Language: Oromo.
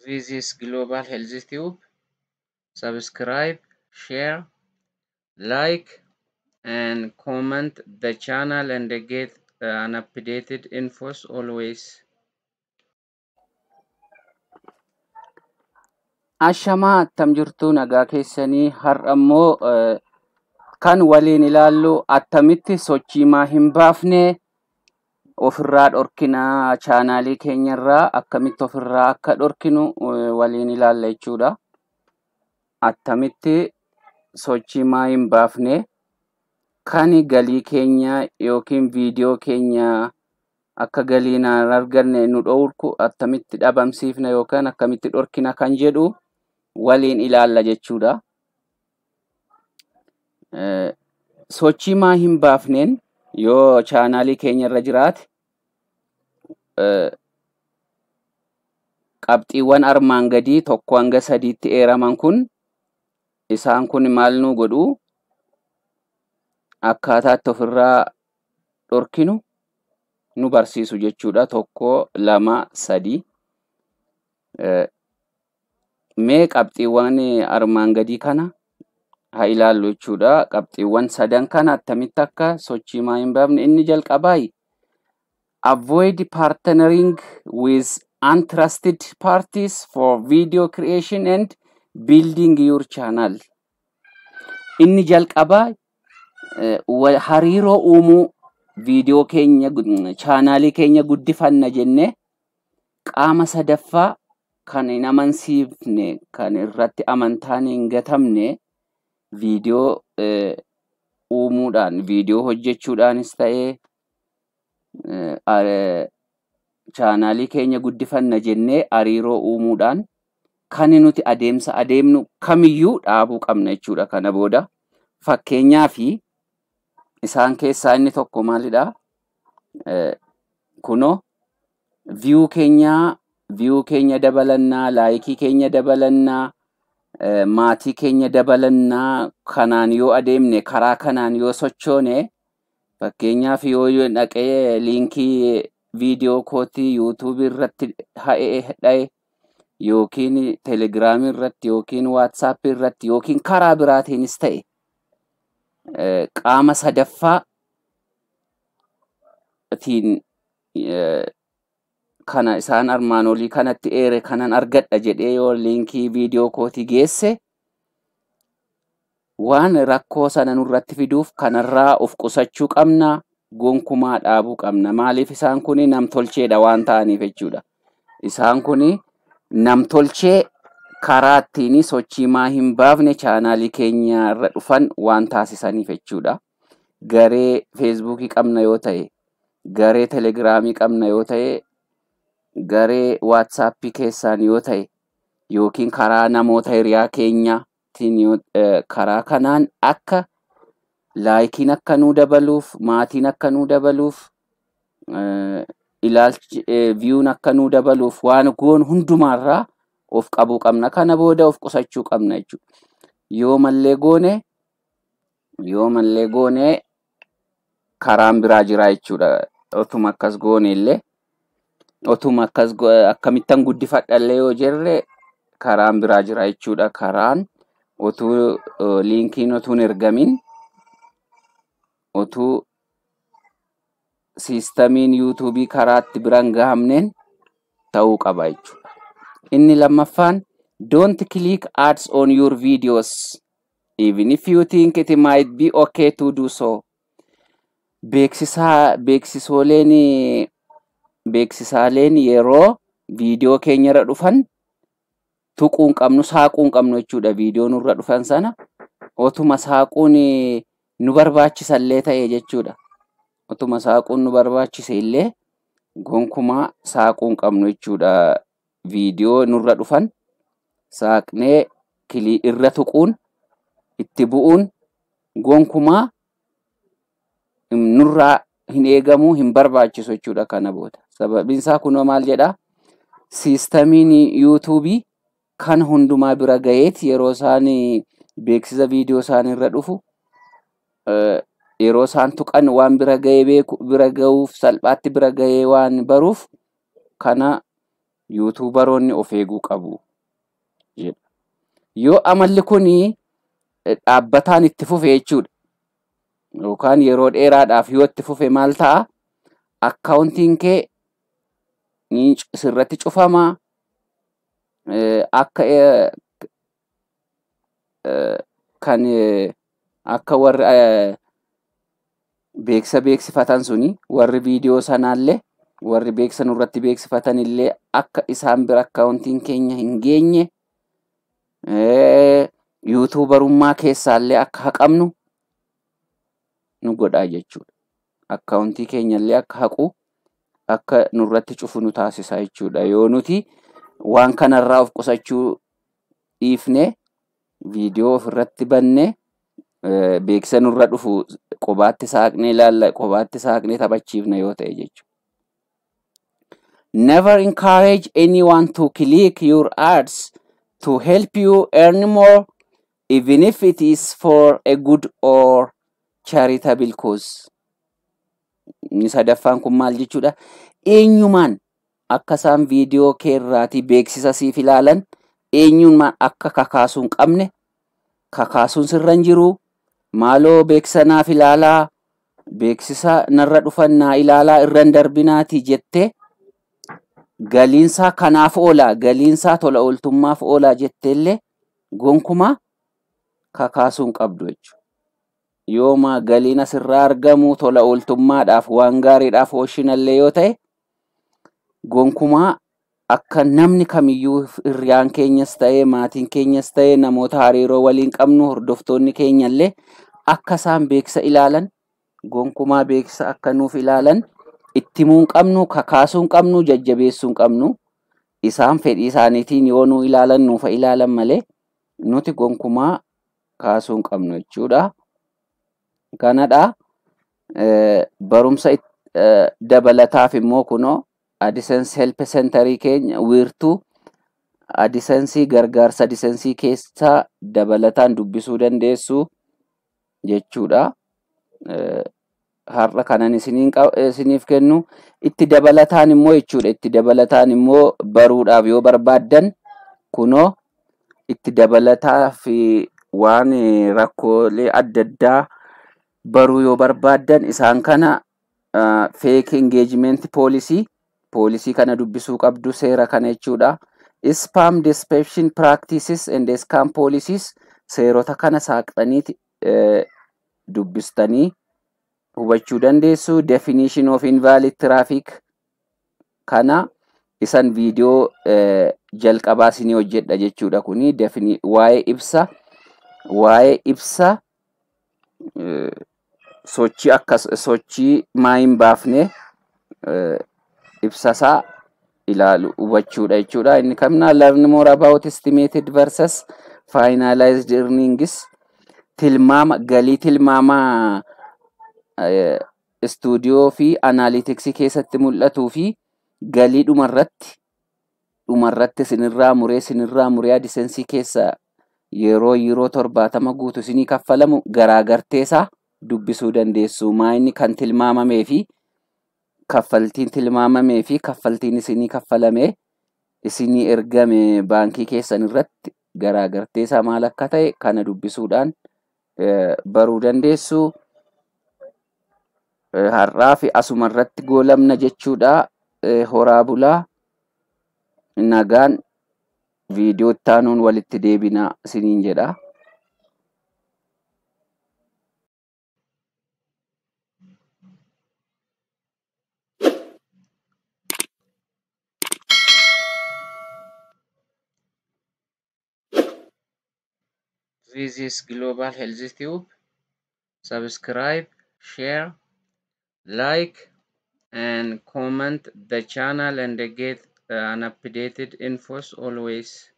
This is Global Health Tube. Subscribe, share, like, and comment the channel and get an updated infos always. Ashamaa attam jirtu nagaa keessanii har'ammoo kan waliin ilaallu attamitti sochii maa hin baafne ofirraa dhorkinaa chaanaalii keenyarraa akkamitti ofirraa akka dhorkinu waliin ilaalla jechuudha. Attamitti sochii maa hin baafne kan galii keenya yookiin viidiyoo keenya akka galiin arganne nu dhowwu attamitti dhabamsiifna yookaan akkamitti dhorkina kan jedhu waliin ilaalla jechuudha. Sochii maa hin baafneen yoo chaanaalii keenya irra jiraate qabxiiwwan armaan gadii tokko hanga sadiitti eeraman kun isaan kun maal nu godhu akkaataatti ofirraa dhorkinu nu barsiisu jechuudha. Tokko, lama, sadi. Mee qabxiiwwan armaan gadii kana haa ilaallu jechuudha. Qabxiiwwan sadan kana attamitti akka sochii maa hin baafne inni jalqabaa avoid partnering with untrusted parties for video creation and building your channel. Inni jalqabaa hariiroo uumuu viidiyoo keenya chaanaalii keenya guddifanna jenne qaama sadaffaa kan hin amansiifne kan irratti amantaan hin gatamne viidiyoo uumuudhaan viidiyoo hojjechuudhaanis ta'ee chaanaalii keenya guddifanna jennee hariiroo uumuudhaan kan nuti adeemsa adeemnu kamiyyuu dhaabuu qabna jechuudha. Kana booda fakkeenyaaf isaan keessaa inni tokko maalidha? Kuno view keenya dabalannaa, laayikii keenya dabalannaa, maatii keenya dabalannaa kanaan yoo adeemne karaa kanaan yoo sochoone fakkeenyaaf yoo dhaqee liinkii viidiyoo kootii yuutuubii irratti dhaye yookiin telegiraamii irratti yookiin waatsaappii irratti yookiin karaa biraatiinis ta'e qaama sadaffaa kana isaan armaan olii kanatti eere kanan argadha jedhee yoo liinkii viidiyoo kootii geesse waan rakkoo sana nurratti fiduuf kanarraa of qusachuu qabna, gonkumaa dhaabuu qabna. Maaliif isaan kun namtolcheedha waan ta'aniif jechuudha. Isaan kun namtolchee karaa ittiin sochii maa hin baafne chaanaalii keenya irra dhufan waan taasisaniif jechuudha. Garee feesbuukii qabna yoo ta'e, garee telegiraamii qabna yoo ta'e, garee waatsaappii keessaan yoo ta'e yookiin karaa namoota hiriyaa keenyaatiin karaa kanaan akka laayikiin akka nuu dabaluuf, maatiin akka nuu dabaluuf, viyuun akka nuu dabaluuf waan goon hundumaarraa of qabuu qabna. Kana booda of qusachuu qabna jechuudha. Yoo mallee goone karaan biraa jira jechuudha. Otuma akkas goone illee otuma akkas akkamittan guddifadhallee yoo jirre karaan biraa jira jechuudha. Karaan otuu liinkiin otuu hin ergamin otuu siistamiin yuutuubii karaatti biraan gahamneen ta'uu qaba jechuudha. Inni lammaffaan don't click ads on your videos even if you think it might be okay to do so. Beeksisaaleen yeroo viidiyoo keenya irra dhufan tuquu hin qabnu, saaquu hin qabnu jechuudha. Viidiyoo nurra dhufan sana otuma saaquun nu barbaachisallee ta'e jechuudha. Otuma saaquun nu barbaachise illee gonkumaa saaquu hin qabnu jechuudha. Viidiyoo nurra dhufan saaqnee irra tuquun itti bu'uun gonkumaa nurraa hin eegamu, hin barbaachisu jechuudha. Kana booda sababiin isaa kunoo maal jedha? Siistamiin yuutuubii kan hundumaa bira gaheeti yeroo isaan beeksisa viidiyoo isaan irra dhufu yeroo isaan tuqan waan bira gahee beeku bira gahuuf salphaatti bira gahee waan baruuf kana yuutuubaroonni of eeguu qabu jedha. Yoo amalli kuni dhaabbataan itti fufe jechuudha yookaan yeroo dheeraadhaaf yoo itti fufe maal ta'a? Akkaawuntiin kee sirratti cufama. Akka kan akka warri beeksifatan suni warri viidiyoo sanaallee warri beeksan irratti beeksifatan illee akka isaan bira akkaawuntiin keenya hin geenye yuutuubarummaa keessaallee akka haqamnu nu godhaa jechuudha. Akkaawuntii keenyallee akka haqu akka nurratti cufu nu taasisa jechuudha. Yoo nuti waan kanarraa of qusachuu dhiifne viidiyoo ofirratti banne beeksisa nurra dhufu qobaatti saaqnee ilaalla qobaatti saaqnee taphachiifna yoo ta'e jechuudha. Never encourage anyone to click your ads to help you earn more, even if it is for a good or charitable cause. Inni sadaffaan kun maal jechuudha? Eenyumaan akka isaan viidiyoo kee irraatii beeksisa siif ilaalan eenyumaan akka kakaasuun qabne kakaasuun sirra hin jiru. Maaloo beeksisa naaf ilaalaa, beeksisa narra dhufannaa ilaalaa irran darbinaatii jettee galiinsaa kanaaf oola, galiinsaa tola ooltummaaf oola jetteellee gonkumaa kakaasuun qabdu jechuudha. Yooma galiin asirraa argamu tola ooltummaadhaaf waan gaariidhaaf ooshinallee yoo ta'e gonkumaa akka namni kamiyyuu hiriyaan keenyas ta'e maatiin keenyas ta'e namoota hariiroo waliin qabnu hordoftoonni keenyallee akka isaan beeksisa ilaalan gonkumaa beeksisa akka nuuf ilaalan itti himuun qabnu kakaasuun qabnu jajjabeessuun qabnu isaan fedhii isaaniitiin yoo nu ilaalan nuufa ilaalan malee nuti gonkumaa kaasuun qabnu jechuudha. Kanadha barumsa dabalataaf immoo kunoo AdSense Help Centerii keenya wiirtuu AdSense gargaarsa AdSense keessaa dabalataan dubbisuu dandeessu jechuudha. Har'a kanan isiniif kennu itti dabalataan immoo jechuudha. Itti dabalataan immoo baruudhaaf yoo barbaaddan kunoo itti dabalataa fi waan rakkoolee adda addaa baruu yoo barbaaddan isaan kana fake engagement policy kana dubbisuu qabdu seera kana jechuudha. Spam deception practices and scam policies seerota kana saaqxanii dubbistanii hubachuu dandeessu. Definition of invalid traffic kana isan viidiyoo jalqabaa isinii hojjedha jechuudha. Kuni waa'ee ibsa sochii akkas sochii maayin baafne ibsasaa ilaalu hubachuudha jechuudha. Inni kamna learn more about estimated versus finalized earnings galii tilmaama studio fi analytics keessatti mul'atuu fi galii dhumarratti sinirraa muree AdSense keessa yeroo 70 guutu isinii kaffalamu garaagarteesaa dubbisuu dandeessu. Maayinni kan tilmaamamee fi kaffaltiin tilmaamamee fi kaffaltiin isinii kaffalame isinii ergame baankii keessan irratti garaagarteesaa maal akka ta'e kana dubbisuudhaan baruu dandeessu. Har'aa fi asuma irratti goolamna jechuudha. Horaa bulaa nagaan viidiyoo itti aanuun walitti deebina isiniin jedha. This is Global Health Tube. Subscribe, share, like, and comment the channel and get an updated infos always.